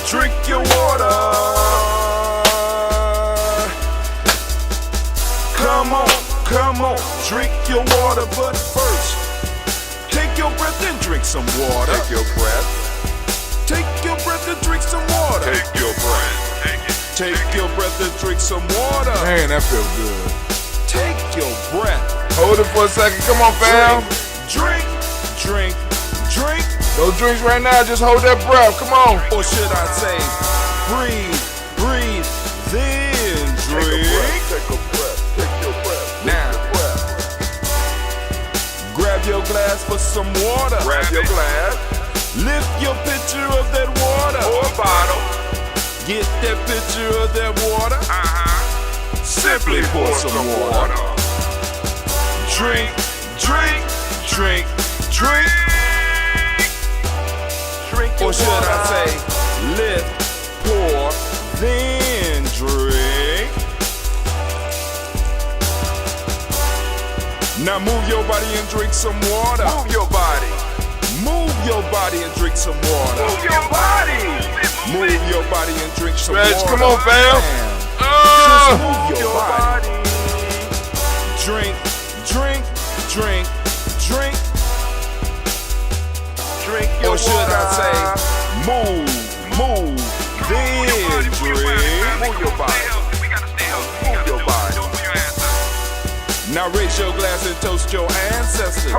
Drink your water. Come on, drink your water. But first, take your breath and drink some water. Take your breath. Take your breath and drink some water. Take your breath. Take your breath and drink some water. Man, that feels good. Take your breath. Hold it for a second. Come on, fam. Drink. No drinks right now. Just hold that breath. Come on. Or should I say, breathe, then drink. Take a breath. Take your breath. Now, grab your glass for some water. Grab your glass. Lift your pitcher of that water. Or a bottle. Get that pitcher of that water. Simply pour some water. Drink. Or should I say, lift, pour, then drink. Now move your body and drink some water. Move your body. Move your body and drink some water. Move your body. Move your body and drink some Stretch, water. come on, fam. Just move your body. Drink. Drink your Or should water. I say, move, then drink. Move your body. Move your body. Now raise your glass and toast your ancestors.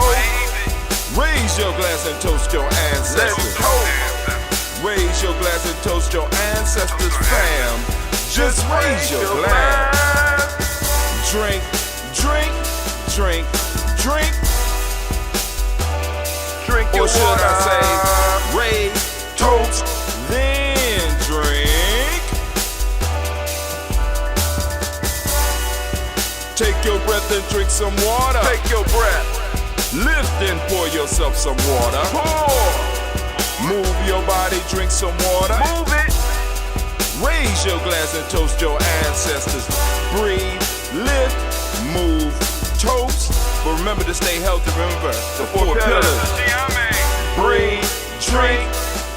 Raise your glass and toast your ancestors. Let's toast. Raise your glass and toast your ancestors, fam. Just raise your glass. Drink. Drink your Or should water. I say, raise, toast, then drink. Take your breath and drink some water. Take your breath. Lift and pour yourself some water. Pour. Move your body, drink some water. Move it. Raise your glass and toast your ancestors. Breathe, lift, move, toast. But remember to stay healthy. Remember the four pillars. Breathe, drink,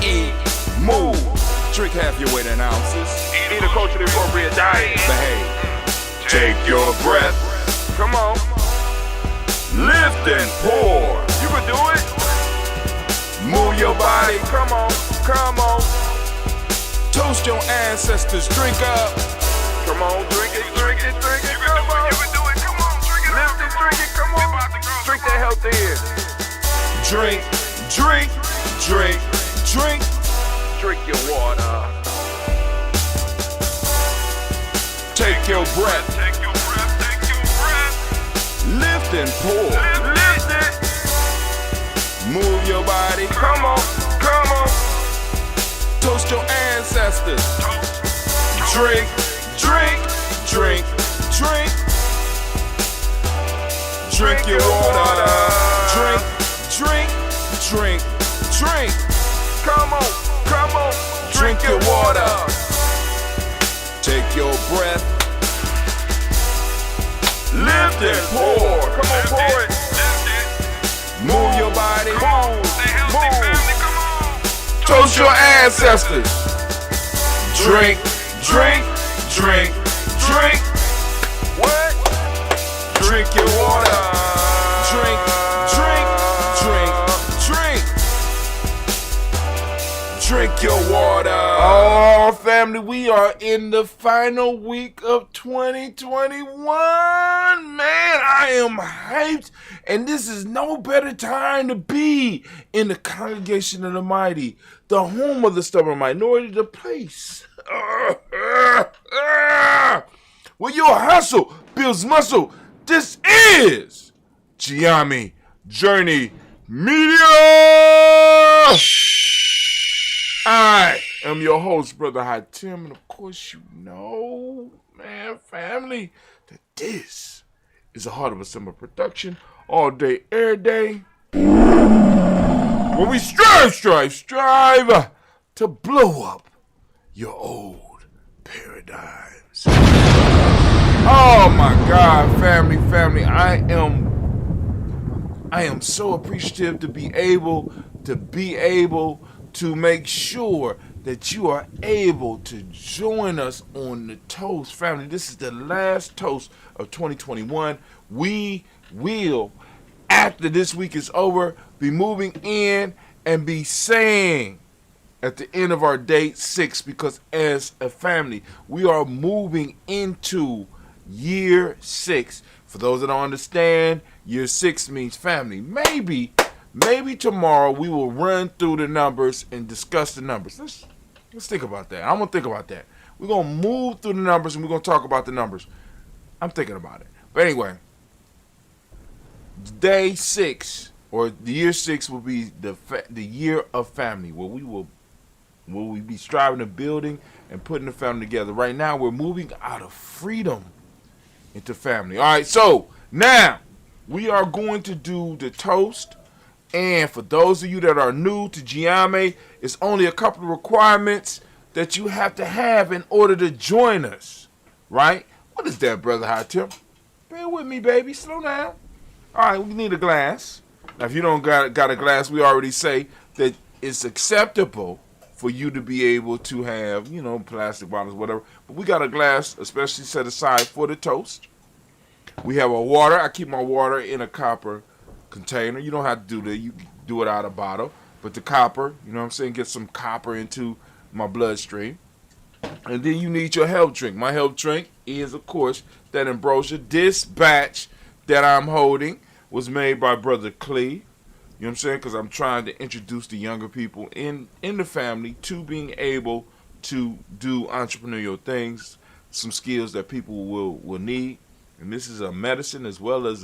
eat, move. Drink half your weight in ounces. Eat a culturally appropriate diet. Behave. Take your breath. Come on. Lift and pour. You can do it. Move your body. Come on. Toast your ancestors. Drink up. Come on. Drink it. Come on. You can do it. Come on. Drink it. Lift it. Drink it. Come on. Drink that health in. Drink. Drink your water. Take your breath. Lift and pour. Lift it. Move your body. Come on. Toast your ancestors. Drink. Drink your water. Drink. Come on. Drink your water. Take your breath. Lift and pour. Come on, pour it. Move your body. Move. Toast your ancestors. Drink. What? Drink your water. Drink. Drink your water. Oh, family, we are in the final week of 2021. Man, I am hyped. And this is no better time to be in the congregation of the mighty, the home of the stubborn minority, the place where your hustle builds muscle. This is Giami Journey Media. I am your host, Brother High Tim, and of course you know, man, family, that this is a Heart of a Summer production, all day, every day, where we strive to blow up your old paradigms. Oh my God, family, I am so appreciative to be able to make sure that you are able to join us on the toast, family. This is the last toast of 2021. We will, after this week is over, be moving in and be saying at the end of our day 6, because as a family, we are moving into year 6. For those that don't understand, year 6 means family. Maybe tomorrow we will run through the numbers and discuss the numbers. Let's think about that. I'm going to think about that. We're going to move through the numbers and we're going to talk about the numbers. I'm thinking about it. But anyway, day 6 or the year 6 will be the year of family, where we be striving and building and putting the family together. Right now, we're moving out of freedom into family. All right, so now we are going to do the toast. And for those of you that are new to Ujima, it's only a couple of requirements that you have to have in order to join us, right? What is that, Brother High Tip? Bear with me, baby. Slow down. All right, we need a glass. Now, if you don't got a glass, we already say that it's acceptable for you to be able to have, plastic bottles, whatever. But we got a glass especially set aside for the toast. We have a water. I keep my water in a copper container. You don't have to do that. You can do it out of a bottle. But the copper, get some copper into my bloodstream. And then you need your health drink. My health drink is, of course, that ambrosia. This batch that I'm holding was made by Brother Clee. Because I'm trying to introduce the younger people in the family to being able to do entrepreneurial things, some skills that people will need. And this is a medicine as well as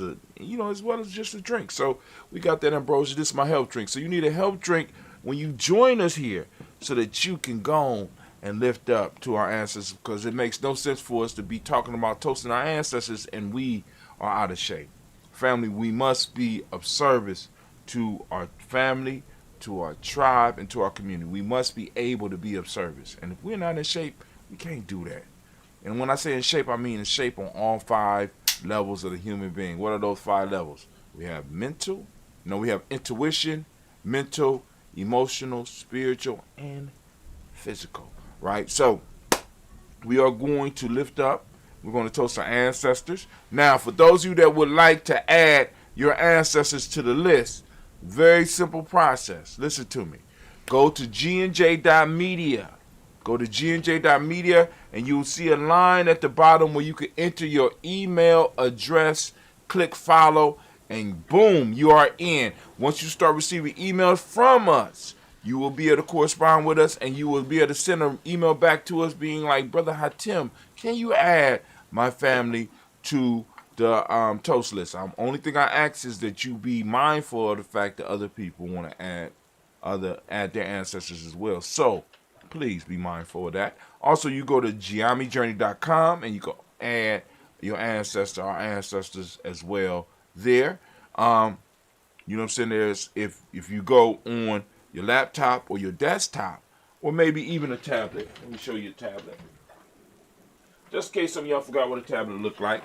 just a drink. So we got that ambrosia. This is my health drink. So you need a health drink when you join us here so that you can go and lift up to our ancestors, because it makes no sense for us to be talking about toasting our ancestors and we are out of shape. Family, we must be of service to our family, to our tribe, and to our community. We must be able to be of service. And if we're not in shape, we can't do that. And when I say in shape, I mean in shape on all 5 levels of the human being. What are those 5 levels? We have we have intuition, mental, emotional, spiritual, and physical, right? So we are going to lift up. We're going to toast our ancestors. Now, for those of you that would like to add your ancestors to the list, very simple process. Listen to me. Go to gnj.media. Go to gnj.media and you'll see a line at the bottom where you can enter your email address, click follow, and boom, you are in. Once you start receiving emails from us, you will be able to correspond with us and you will be able to send an email back to us being like, Brother Hatim, can you add my family to the toast list? Only thing I ask is that you be mindful of the fact that other people want to add their ancestors as well. So please be mindful of that. Also, you go to GiamiJourney.com and you go add our ancestors as well there. There's if you go on your laptop or your desktop or maybe even a tablet. Let me show you a tablet. Just in case some of y'all forgot what a tablet looked like.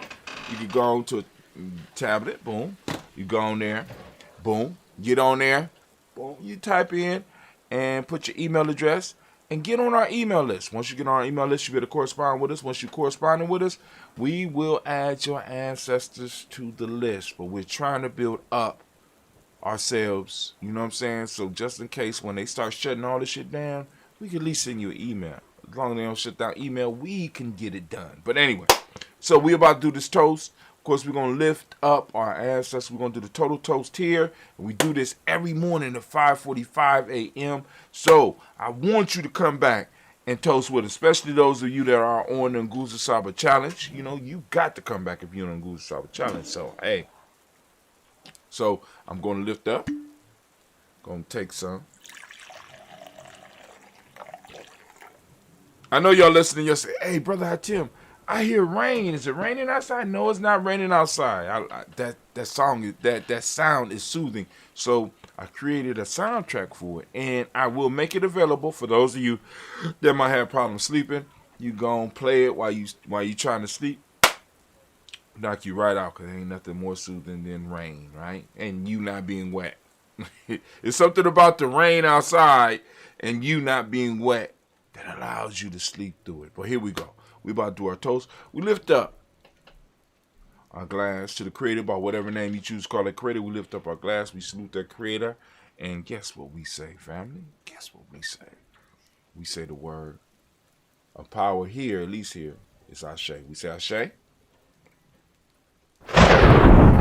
You can go on to a tablet, boom. You go on there, boom. Get on there, boom. You type in and put your email address and get on our email list. Once you get on our email list, you'll be able to correspond with us. Once you're corresponding with us, we will add your ancestors to the list. But we're trying to build up ourselves, So just in case when they start shutting all this shit down, we can at least send you an email. As long as they don't shut down email, we can get it done. But anyway, so we're about to do this toast. Of course, we're going to lift up our ancestors. We're going to do the total toast here. And we do this every morning at 5:45 a.m. So I want you to come back and toast with us, especially those of you that are on the Nguza Saba Challenge. You got to come back if you're on the Nguza Saba Challenge. So, hey. So I'm going to lift up. Going to take some. I know y'all listening. You'll say, hey, Brother Hatim, I hear rain. Is it raining outside? No, it's not raining outside. That sound is soothing. So I created a soundtrack for it, and I will make it available for those of you that might have problems sleeping. You go and play it while you trying to sleep. Knock you right out, because there ain't nothing more soothing than rain, right? And you not being wet. It's something about the rain outside and you not being wet that allows you to sleep through it. But here we go. We about to do our toast. We lift up our glass to the creator by whatever name you choose to call it creator. We lift up our glass. We salute that creator. And guess what we say, family? Guess what we say? We say the word of power here, at least here, is Ashe. We say Ashe.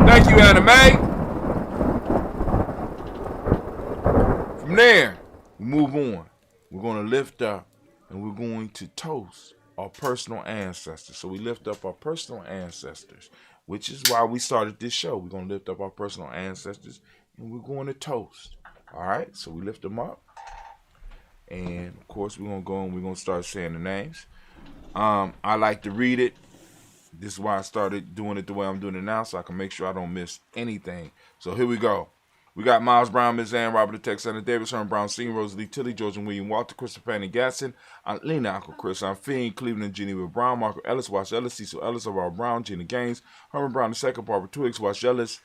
Thank you, Anime. From there, we move on. We're going to lift up and we're going to toast our personal ancestors. So we lift up our personal ancestors, which is why we started this show. We're going to lift up our personal ancestors and we're going to toast. All right, so we lift them up. And of course, we're going to go and we're going to start saying the names. I like to read it. This is why I started doing it the way I'm doing it now, so I can make sure I don't miss anything. So here we go. We got Miles Brown, Ms. Ann, Robert the Texan, Davis, Herman Brown, Sr., Rosalie Tilly, George and William Walter, Christopher Fanny Gatson, Aunt Lena, Uncle Chris, Aunt Fiend, Cleveland, Geneva Brown, Marco Ellis, Wash Ellis, Cecil Ellis, Aurora Brown, Gina Gaines, Herman Brown II, Barbara Twiggs, Wash Ellis,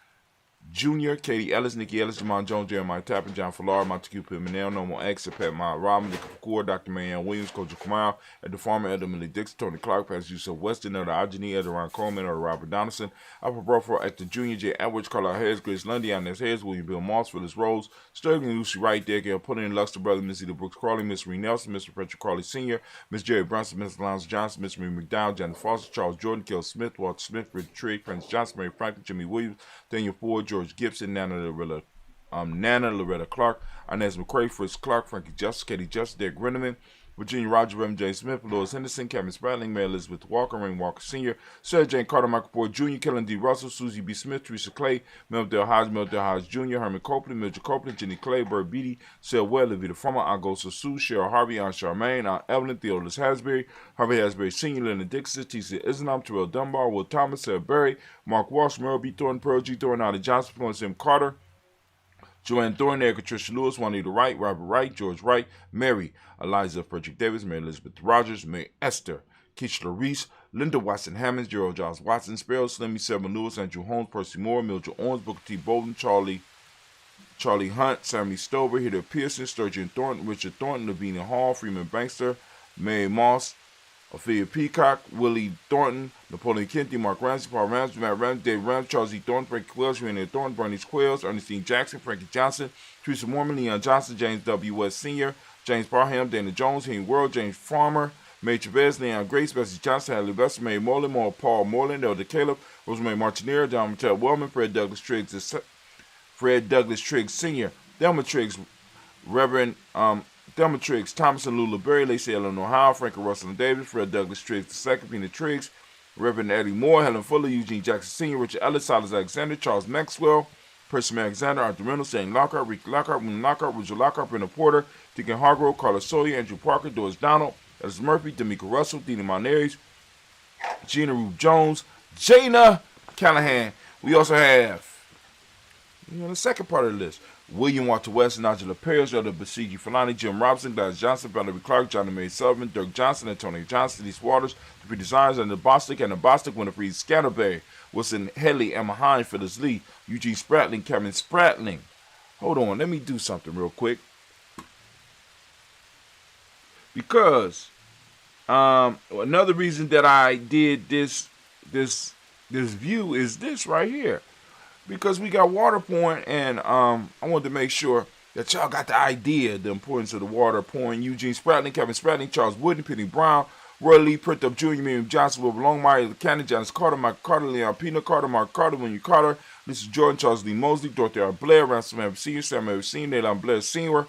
Jr., Katie Ellis, Nikki Ellis, Jamon Jones, Jeremiah Tappan, John Fallar, Montague Pimenel, Normal X, Pat Mott Robin, Nick Kapoor, Dr. Marianne Williams, Coach Kamal, Ed the Farmer, Elder Millie Dixon, Tony Clark, Pastor Yusuf Weston, Elder Ajani, Elder Ron Coleman, Elder Robert Donaldson, Alpha Broford, Actor Jr., J. Edwards, Carlisle Harris, Grace Lundy, Inez Harris, William Bill Moss, Phyllis Rose, Sterling Lucy Wright, Gail Pudding, Luster Brother, Miss Eda Brooks Crawley, Miss Ree Nelson, Mr. Patrick Crawley Sr., Miss Jerry Brunson, Miss Lance Johnson, Miss Marie McDowell, Janet Foster, Charles Jordan, Kel Smith, Walter Smith, Richard Trigg, Prince Johnson, Mary Franklin, Jimmy Williams, Daniel Ford, George Gibson, Nana Loretta Clark, Inez McCray, Fritz Clark, Frankie Justice, Katie Justice, Derek Renneman, Virginia Roger, Reverend James Smith, Lois Henderson, Kevin Spratling, Mary Elizabeth Walker, Rain Walker Sr., Sarah Jane Carter, Michael Ford Jr., Kellen D. Russell, Susie B. Smith, Teresa Clay, Meldale Hodge Jr., Herman Copeland, Mildred Copeland, Jenny Clay, Bird Beatty, Sel Well, Levita Farmer, Augusta Sue, Cheryl Harvey, Aunt Charmaine, Aunt Evelyn, Theodolus Hasbury, Harvey Hasbury Sr., Leonard Dixon, T.C. Islam, Terrell Dunbar, Will Thomas, Sarah Berry, Mark Walsh, Merle B. Thornton, Pearl G. Thornton, Allie Johnson, Florence M. Carter, Joanne Thornton, Erica Tricia Lewis, Juanita Wright, Robert Wright, George Wright, Mary, Eliza Frederick Davis, Mary Elizabeth Rogers, Mary Esther, Keishla Reese, Linda Watson Hammonds, Gerald Giles Watson, Sparrow, Slimmy, Selma Lewis, Andrew Holmes, Percy Moore, Mildred Owens, Booker T. Bolden, Charlie Hunt, Sammy Stover, Hitter Pearson, Sturgeon Thornton, Richard Thornton, Lavinia Hall, Freeman Bankster, Mary Moss, Ophelia Peacock, Willie Thornton, Napoleon Kennedy, Mark Ramsey, Paul Ramsey, Matt Ramsey, Dave Ramsey, Charles E. Thornton, Frankie Quills, Rainier Thornton, Bernice Quills, Ernestine Jackson, Frankie Johnson, Teresa Mormon, Leon Johnson, James W. West Sr., James Barham, Dana Jones, Henry World, James Farmer, May Chavez, Leon Grace, Bessie Johnson, Hadley Vester, Mary Moreland, Paul Moreland, Elder Caleb, Rosemary Martinera, John Mattel Wellman, Fred Douglas Triggs Sr., Delma Triggs, Reverend Thelma Triggs, Thomas and Lula Berry, Lacey Eleanor Howe, Frankie Russell and Davis, Fred Douglas Triggs II, Pina Triggs, Reverend Eddie Moore, Helen Fuller, Eugene Jackson Sr., Richard Ellis, Silas Alexander, Charles Maxwell, Percy Alexander, Arthur Reynolds, Shane Lockhart, Ricky Lockhart, William Lockhart, Richard Lockhart, Brenda Porter, Deacon Hargrove, Carlos Sawyer, Andrew Parker, Doris Donald, Ellis Murphy, D'Amico Russell, Dina Monares, Gina Rube Jones, Jana Callahan. We also have, the second part of the list, William Walter West, Nigel Perez, Elder Basiji Falani, Jim Robinson, Gladys Johnson, Valerie Clark, John and Mary Sullivan, Dirk Johnson, Antonio Johnson, Denise Waters, the Designs, and the Bostic, Winifred Scatterberry, Wilson Headley, Emma Hine, Phyllis Lee, Eugene Spratling, Kevin Spratling. Hold on, let me do something real quick. Because another reason that I did this view is this right here. Because we got water pouring, and I wanted to make sure that y'all got the idea, the importance of the water pouring. Eugene Spratling, Kevin Spratling, Charles Wooden, Penny Brown, Roy Lee, Prithup Jr., Miriam Johnson, Wilbur Longmire, Cannon, Janice Carter, Mike Carter, Leon Pina Carter, Mark Carter, William Carter, Lisa Jordan, Charles Lee Mosley, Dorothy R. Blair, Ransom Evans Sr., Sam Evans Sr., Nayland Blair Sr.,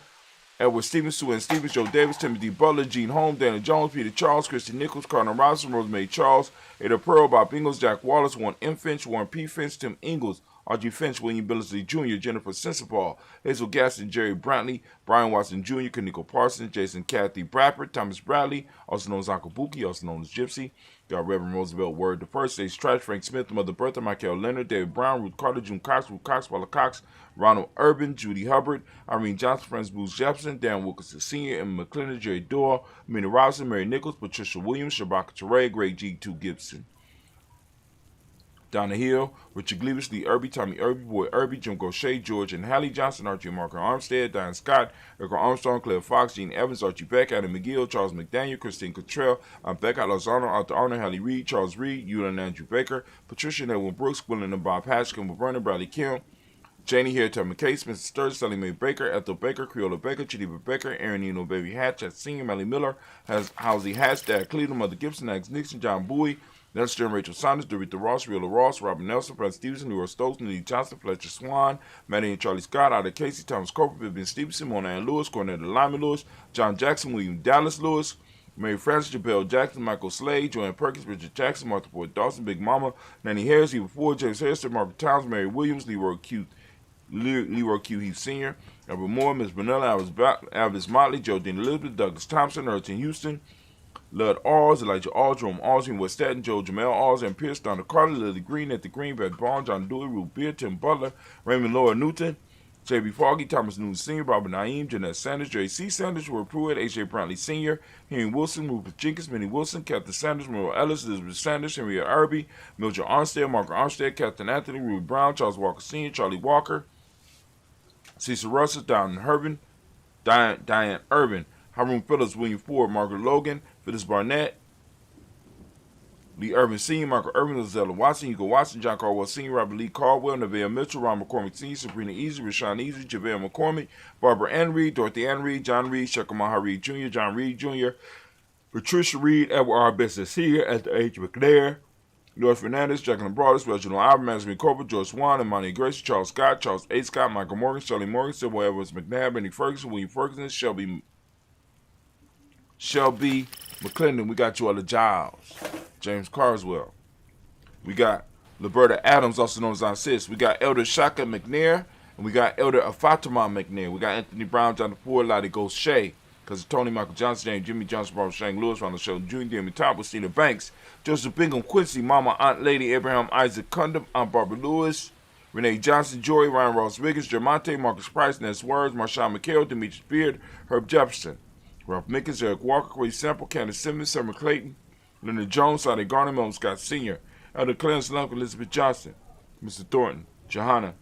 Edward Stevens, Sue Ann Stevens, Joe Davis, Timothy Butler, Gene Holmes, Dana Jones, Peter Charles, Christian Nichols, Cardinal Robinson, Rosemary Charles, Ada Pearl, Bob Ingalls, Jack Wallace, Warren M. Finch, Warren P. Finch, Tim Ingalls, Audrey Finch, William Billingsley Jr., Jennifer Sensabaugh, Hazel Gaston, Jerry Brantley, Brian Watson Jr., Kaniko Parsons, Jason Kathy Bradford, Thomas Bradley, also known as Uncle Buki, also known as Gypsy. Got Reverend Roosevelt Word the First, Stage Trash, Frank Smith, Mother Bertha, Michael Leonard, David Brown, Ruth Carter, June Cox, Ruth Cox, Paula Cox, Ronald Urban, Judy Hubbard, Irene Johnson, Francis Booth Jefferson, Dan Wilkinson Sr., Emma McClendon, Jerry Doyle, Mina Robinson, Mary Nichols, Patricia Williams, Shabaka Teray, Greg G. 2 Gibson. Down the Hill, Richard Gleavis, Lee Irby, Tommy Irby, Boy Irby, Jim Gaucher, George and Hallie Johnson, Archie and Marco Armstead, Diane Scott, Erica Armstrong, Claire Fox, Gene Evans, Archie Beck, Adam McGill, Charles McDaniel, Christine Cottrell, Becca Lozano, Arthur Arnold, Hallie Reed, Charles Reed, Eula and Andrew Baker, Patricia and Edwin Brooks, William and Bob Hatch, Kimball Brennan, Bradley Kim, Janie here, Thelma Case, Mrs. Sturz, Sally Mae Baker, Ethel Baker, Creola Baker, Geneva Baker, Aaron Eno, Baby Hatch, Senior, Melly Miller, Halsey Hatch, Dad Cleveland, Mother Gibson, Alex Nixon, John Bowie, Nelson and Rachel Saunders, Dorita Ross, Riola Ross, Robert Nelson, Brent Stevenson, Leroy Stokes, Nelly Johnson, Fletcher Swan, Maddie and Charlie Scott, Ada Casey, Thomas Coper, Vivian Stevenson, Mona Ann Lewis, Cornetta Lyman Lewis, John Jackson, William Dallas Lewis, Mary Frances, Jabel Jackson, Michael Slade, Joanne Perkins, Richard Jackson, Martha Boyd Dawson, Big Mama, Nanny Harris, Eva Ford, James Harrison, Margaret Towns, Mary Williams, Leroy Q. Heath Sr., Albert Moore, Ms. Bernella, Alvis Motley, Jodine Elizabeth, Douglas Thompson, Erton Houston, Lud Alls, Elijah Alls, Jerome Alls, West Staten, Joe Jamel Alls, and Pierce, Donna Carter, Lily Green, at the Green, Brad Barnes, John Dewey, Ruth Beer, Tim Butler, Raymond Laura Newton, J.B. Foggy, Thomas Newton Sr., Robert Naeem, Jeanette Sanders, J.C. Sanders, Roy Pruitt, A.J. Brantley Sr., Henry Wilson, Rupert Jenkins, Minnie Wilson, Captain Sanders, Merle Ellis, Elizabeth Sanders, Henrietta Irby, Mildred Armstead, Margaret Armstead, Captain Anthony, Ruby Brown, Charles Walker Sr., Charlie Walker, Cecil Russell, Diane Urban, Haroon Phillips, William Ford, Margaret Logan, Phyllis Barnett, Lee Urban Sr., Michael Urban, Lizella Watson, Hugo Watson, John Caldwell Sr., Robert Lee Caldwell, Nevaeh Mitchell, Ron McCormick Sr., Sabrina Easy, Rashawn Easy, JaVale McCormick, Barbara Ann Reed, Dorothy Ann Reed, John Reed, Shekamaha Reed Jr., John Reed Jr., Patricia Reed, Edward R. Business here at the H. McNair, North Fernandez, Jacqueline Broadus, Reginald Albert, Maxine Cooper, George Swan, Imani Gracie, Charles Scott, Charles A. Scott, Michael Morgan, Shirley Morgan, Sybil Evans McNabb, Benny Ferguson, William Ferguson, Shelby McClendon. We got Joella Giles, James Carswell. We got Liberta Adams, also known as Aunt Sis. We got Elder Shaka McNair, and we got Elder Afatima McNair. We got Anthony Brown, Jonathan Ford, Lottie Ghost Shea, because Tony Michael Johnson, James Jimmy Johnson, Barbara Shang Lewis, Ronald Sheldon Jr., Jamie Top, Christina Banks, Joseph Bingham Quincy, Mama Aunt Lady, Abraham Isaac Cundum, Aunt Barbara Lewis, Renee Johnson, Jory, Ryan Ross Wiggins, Jermonte, Marcus Price, Ness Words, Marshawn McHale, Demetrius Beard, Herb Jefferson, Ralph Mickens, Eric Walker, Corey Sample, Candace Simmons, Summer Clayton, Leonard Jones, Sonny Garner, Melvin Scott Sr., Elder Clarence Lunk, Elizabeth Johnson, Mr. Thornton, Johanna,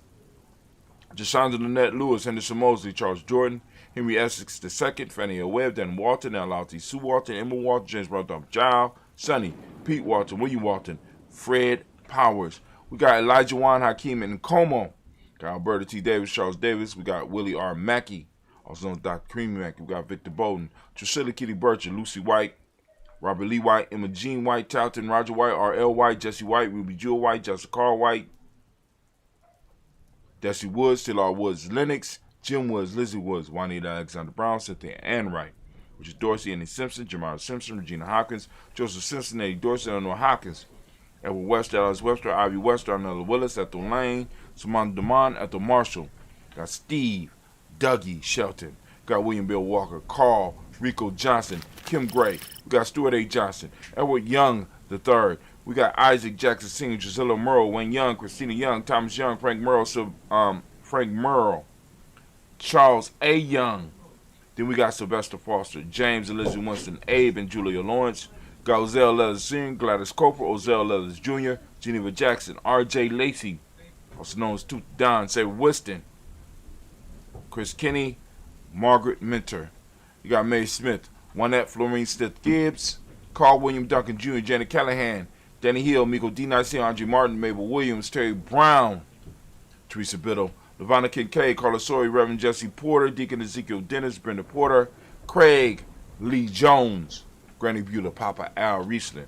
Jashonda Lynette Lewis, Henderson Mosley, Charles Jordan, Henry Essex II, Fannie L. Webb, Dan Walton, L.L.T. Sue Walton, Emma Walton, James Randolph Giles, Sonny, Pete Walton, William Walton, Fred Powers. We got Elijah Juan Hakeem and Como. Got Alberta T. Davis, Charles Davis. We got Willie R. Mackey, also known as Dr. Creamy Mackey. We got Victor Bowden, Drusilla Kitty Bircher, Lucy White, Robert Lee White, Emma Jean White, Talton, Roger White, R.L. White, Jesse White, Ruby Jewel White, Jessica Carl White, Desi Woods, Taylor Woods, Lennox, Jim Woods, Lizzie Woods, Juanita Alexander Brown, Cynthia Ann Wright, Richard Dorsey, Annie Simpson, Jamara Simpson, Regina Hopkins, Joseph Simpson, Eddie Dorsey, Eleanor Hopkins, Edward Webster, Alice Webster, Ivy Webster, Arnella Willis, Ethel Lane, Samantha Demond, Ethel Marshall. Got Steve, Dougie Shelton. Got William Bill Walker, Carl, Rico Johnson, Kim Gray. We got Stuart A. Johnson, Edward Young III. We got Isaac Jackson Sr., Drusilla Merle, Wayne Young, Christina Young, Thomas Young, Frank Merle, Charles A. Young. Then we got Sylvester Foster, James Elizabeth Winston, Abe, and Julia Lawrence. Got Ozell Leathers Sr., Gladys Coper, Ozell Leathers Jr., Geneva Jackson, R.J. Lacey, also known as Tooth Don, Sarah Winston, Chris Kinney, Margaret Minter. You got Mae Smith, Juanette Florine Stith Gibbs, Carl William Duncan Jr., Janet Callahan, Danny Hill, Miko D. Nice, Andre Martin, Mabel Williams, Terry Brown, Teresa Biddle, Lavonna Kincaid, Carla Sawyer, Reverend Jesse Porter, Deacon Ezekiel Dennis, Brenda Porter, Craig Lee Jones, Granny Beulah, Papa Al Riesling,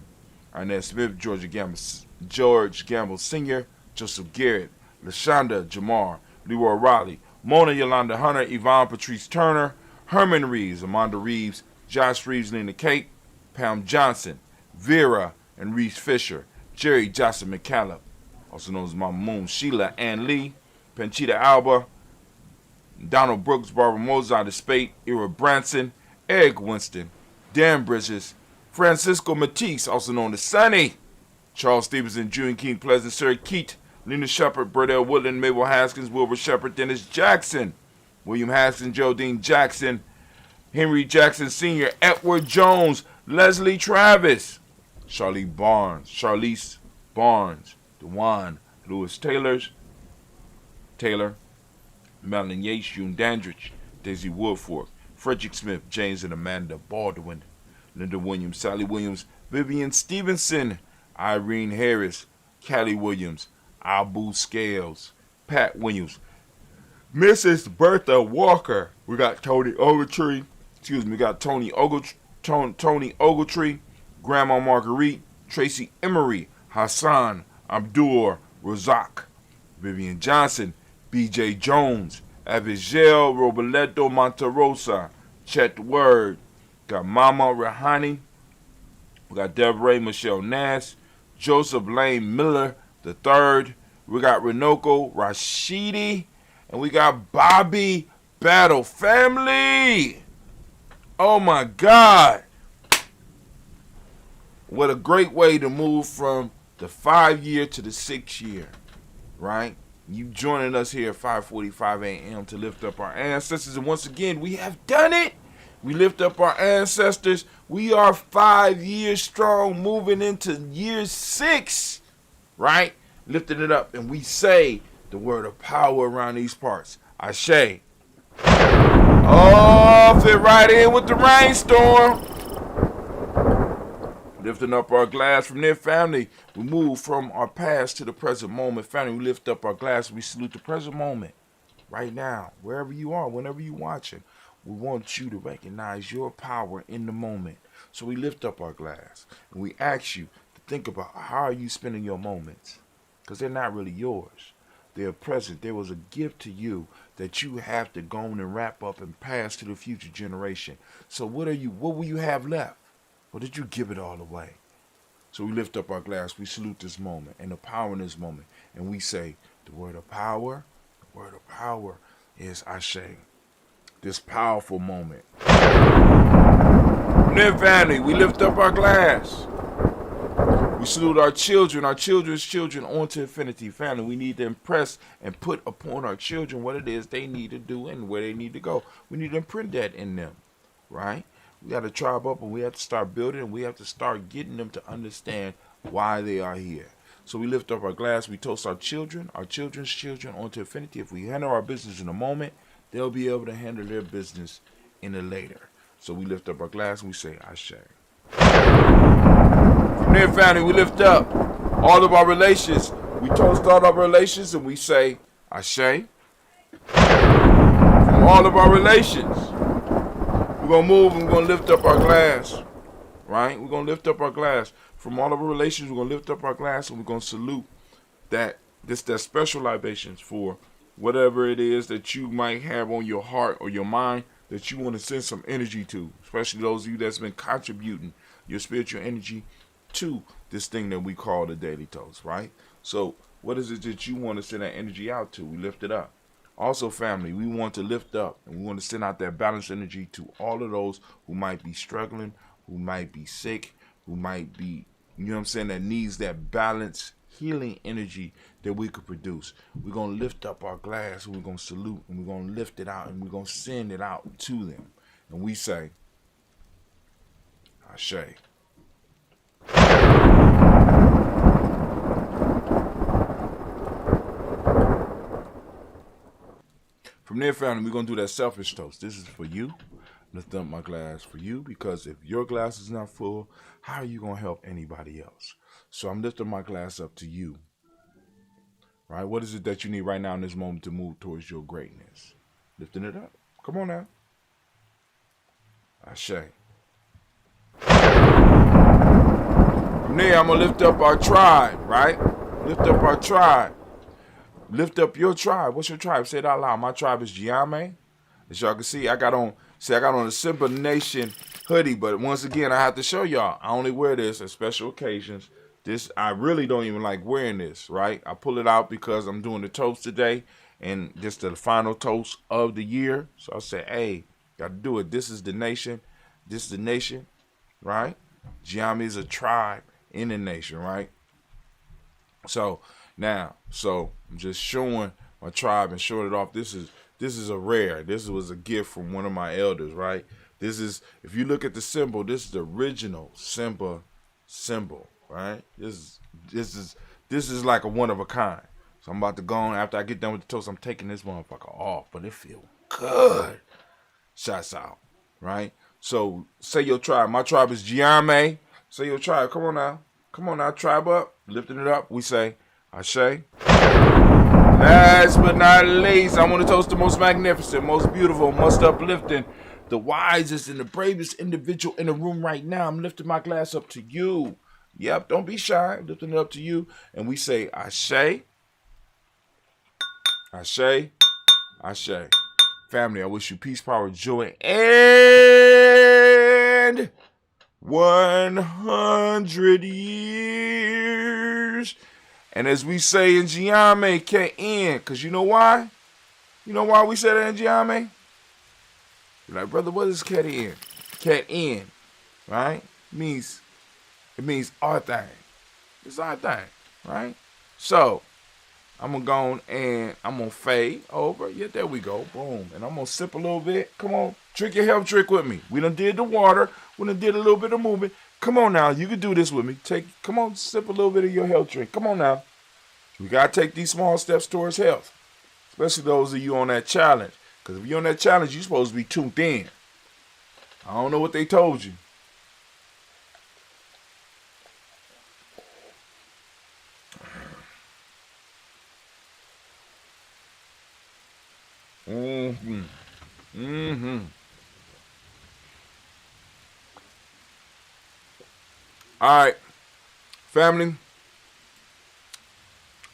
Arnett Smith, George Gamble Sr., Joseph Garrett, LaShonda Jamar, Leroy Riley, Mona Yolanda Hunter, Yvonne Patrice Turner, Herman Reeves, Amanda Reeves, Josh Reeves, Lena Kate, Pam Johnson, Vera and Reese Fisher, Jerry Johnson McCallum, also known as Mama Moon, Sheila Ann Lee, Panchita Alba, Donald Brooks, Barbara Mozart Spate, Ira Branson, Eric Winston, Dan Bridges, Francisco Matisse, also known as Sonny, Charles Stevenson, June King Pleasant, Sir Keat, Lena Shepard, Burdell Woodland, Mabel Haskins, Wilbur Shepard, Dennis Jackson, William Haskins, Geraldine Jackson, Henry Jackson Sr., Edward Jones, Leslie Travis, Charlize Barnes, Dewan Lewis Taylor, Madeline Yates, June Dandridge, Daisy Woodfork, Frederick Smith, James and Amanda Baldwin, Linda Williams, Sally Williams, Vivian Stevenson, Irene Harris, Callie Williams, Abu Scales, Pat Williams, Mrs. Bertha Walker. We got Tony Ogletree. Tony Ogletree, Grandma Marguerite, Tracy Emery, Hassan Abdur Razak, Vivian Johnson, B.J. Jones, Abigail Robledo Monterosa, Chet Word, got Mama Rahani, we got Deborah Michelle Nass, Joseph Lane Miller III, we got Renoko Rashidi, and we got Bobby Battle. Family! Oh my God! What a great way to move from the 5-year to the 6-year, right? You joining us here at 5:45 a.m. to lift up our ancestors. And once again, we have done it. We lift up our ancestors. We are 5 years strong, moving into year 6, right? Lifting it up. And we say the word of power around these parts. Ashe. Oh, fit right in with the rainstorm. Lifting up our glass from their family. We move from our past to the present moment. Family, we lift up our glass. We salute the present moment. Right now, wherever you are, whenever you're watching, we want you to recognize your power in the moment. So we lift up our glass. And we ask you to think about how are you spending your moments. Because they're not really yours. They're present. There was a gift to you that you have to go on and wrap up and pass to the future generation. So what will you have left? Or did you give it all away? So we lift up our glass. We salute this moment and the power in this moment. And we say, the word of power is Ashe. This powerful moment. And then family, we lift up our glass. We salute our children's children onto infinity. Family, we need to impress and put upon our children what it is they need to do and where they need to go. We need to imprint that in them, right? We got to tribe up and we have to start building and we have to start getting them to understand why they are here. So we lift up our glass. We toast our children's children onto infinity. If we handle our business in the moment, they'll be able to handle their business in the later. So we lift up our glass and we say, Ashe. From there, family, we lift up all of our relations. We toast all of our relations and we say, Ashe. From all of our relations. We're going to move and we're going to lift up our glass, right? We're going to lift up our glass. From all of our relations, we're going to lift up our glass and we're going to salute that special libations for whatever it is that you might have on your heart or your mind that you want to send some energy to, especially those of you that's been contributing your spiritual energy to this thing that we call the Daily Toast, right? So what is it that you want to send that energy out to? We lift it up. Also, family, we want to lift up and we want to send out that balanced energy to all of those who might be struggling, who might be sick, who might be, that needs that balanced healing energy that we could produce. We're going to lift up our glass and we're going to salute and we're going to lift it out and we're going to send it out to them. And we say, Ashe. From there, family, we're going to do that selfish toast. This is for you. Lift up my glass for you because if your glass is not full, how are you going to help anybody else? So I'm lifting my glass up to you. Right? What is it that you need right now in this moment to move towards your greatness? Lifting it up. Come on now. Ashe. From there, I'm going to lift up our tribe, right? Lift up our tribe. Lift up your tribe. What's your tribe? Say it out loud. My tribe is Ujima. As y'all can see, I got on a Simba Nation hoodie, but once again, I have to show y'all. I only wear this at special occasions. I really don't even like wearing this, right? I pull it out because I'm doing the toast today, and this is the final toast of the year. So I say, hey, got to do it. This is the nation. This is the nation, right? Ujima is a tribe in the nation, right? So I'm just showing my tribe and showing it off. This is a rare. This was a gift from one of my elders, right? This is, if you look at the symbol, this is the original Simba symbol, right? This is This is like a one of a kind. So I'm about to go on. After I get done with the toast, I'm taking this motherfucker off. But it feel good. Shots out. Right? So say your tribe. My tribe is Giame. Say your tribe. Come on now. Come on now. Tribe up. Lifting it up. We say, Ashe. Last but not least, I want to toast the most magnificent, most beautiful, most uplifting, the wisest and the bravest individual in the room right now. I'm lifting my glass up to you. Yep, don't be shy. Lifting it up to you. And we say, Ashe, Ashe, Ashe. Family, I wish you peace, power, joy, and 100 years. And as we say in Giame, K-N, because you know why? You know why we say that in Giame? You're like, brother, what is K-N? K-N, right? It means our thing. It's our thing, right? So, I'm going to go on and I'm going to fade over. Yeah, there we go. Boom. And I'm going to sip a little bit. Come on. Drink your health trick with me. We done did the water. We done did a little bit of movement. Come on now. You can do this with me. Come on, sip a little bit of your health drink. Come on now. We got to take these small steps towards health. Especially those of you on that challenge. Because if you're on that challenge, you're supposed to be tuned in. I don't know what they told you. Mm-hmm. Mm-hmm. All right, family.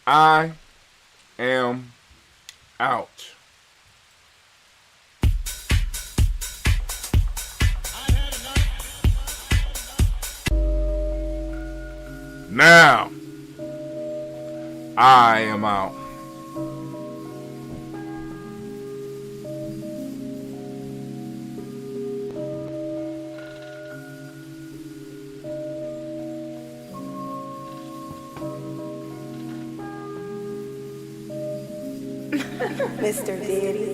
I am out. Now, I am out. Mr. Diddy.